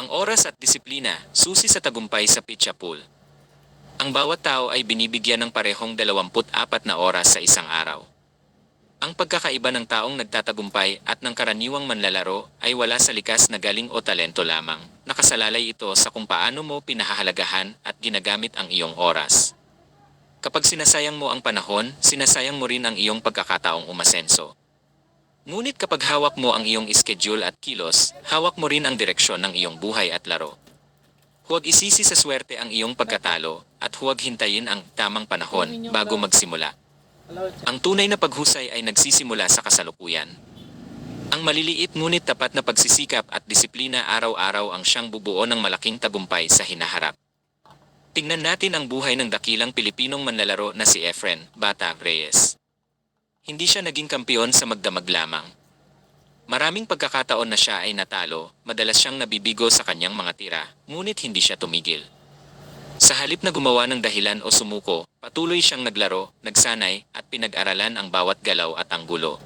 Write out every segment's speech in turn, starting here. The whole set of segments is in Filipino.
Ang oras at disiplina, susi sa tagumpay sa pitcha pool. Ang bawat tao ay binibigyan ng parehong 24 na oras sa isang araw. Ang pagkakaiba ng taong nagtatagumpay at ng karaniwang manlalaro ay wala sa likas na galing o talento lamang. Nakasalalay ito sa kung paano mo pinahahalagahan at ginagamit ang iyong oras. Kapag sinasayang mo ang panahon, sinasayang mo rin ang iyong pagkakataong umasenso. Ngunit kapag hawak mo ang iyong schedule at kilos, hawak mo rin ang direksyon ng iyong buhay at laro. Huwag isisi sa swerte ang iyong pagkatalo at huwag hintayin ang tamang panahon bago magsimula. Ang tunay na paghusay ay nagsisimula sa kasalukuyan. Ang maliliit ngunit tapat na pagsisikap at disiplina araw-araw ang siyang bubuo ng malaking tagumpay sa hinaharap. Tingnan natin ang buhay ng dakilang Pilipinong manlalaro na si Efren Bata Reyes. Hindi siya naging kampiyon sa magdamag lamang. Maraming pagkakataon na siya ay natalo, madalas siyang nabibigo sa kanyang mga tira, ngunit hindi siya tumigil. Sa halip na gumawa ng dahilan o sumuko, patuloy siyang naglaro, nagsanay, at pinag-aralan ang bawat galaw at anggulo.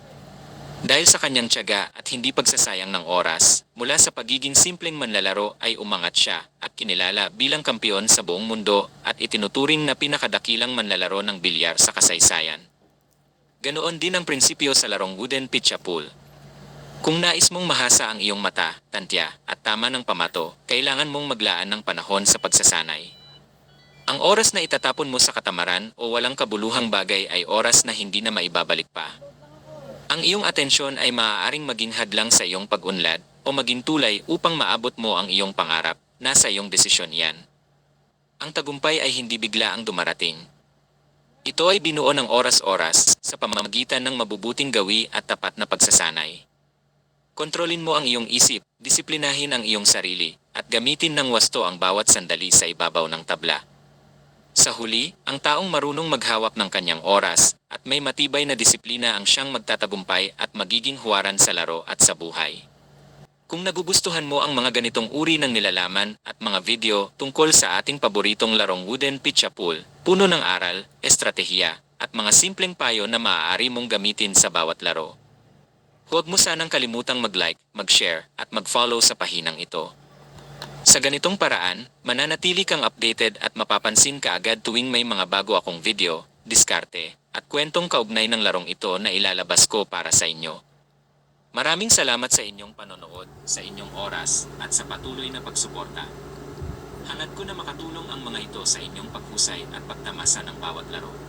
Dahil sa kanyang tiyaga at hindi pagsasayang ng oras, mula sa pagiging simpleng manlalaro ay umangat siya at kinilala bilang kampiyon sa buong mundo at itinuturing na pinakadakilang manlalaro ng bilyar sa kasaysayan. Ganoon din ang prinsipyo sa larong wooden pitcha pool. Kung nais mong mahasa ang iyong mata, tantya, at tama ng pamato, kailangan mong maglaan ng panahon sa pagsasanay. Ang oras na itatapon mo sa katamaran o walang kabuluhang bagay ay oras na hindi na maibabalik pa. Ang iyong atensyon ay maaaring maging hadlang sa iyong pag-unlad o maging tulay upang maabot mo ang iyong pangarap, nasa iyong desisyon yan. Ang tagumpay ay hindi bigla ang dumarating. Ito ay binuo ng oras-oras sa pamamagitan ng mabubuting gawi at tapat na pagsasanay. Kontrolin mo ang iyong isip, disiplinahin ang iyong sarili, at gamitin ng wasto ang bawat sandali sa ibabaw ng tabla. Sa huli, ang taong marunong maghawak ng kanyang oras at may matibay na disiplina ang siyang magtatagumpay at magiging huwaran sa laro at sa buhay. Kung nagugustuhan mo ang mga ganitong uri ng nilalaman at mga video tungkol sa ating paboritong larong wooden pitcha pool, puno ng aral, estratehiya, at mga simpleng payo na maaari mong gamitin sa bawat laro. Huwag mo sanang kalimutang mag-like, mag-share, at mag-follow sa pahinang ito. Sa ganitong paraan, mananatili kang updated at mapapansin ka agad tuwing may mga bago akong video, diskarte, at kwentong kaugnay ng larong ito na ilalabas ko para sa inyo. Maraming salamat sa inyong panonood, sa inyong oras, at sa patuloy na pagsuporta. Hangad ko na makatulong ang mga ito sa inyong paghusay at pagtamasa ng bawat laro.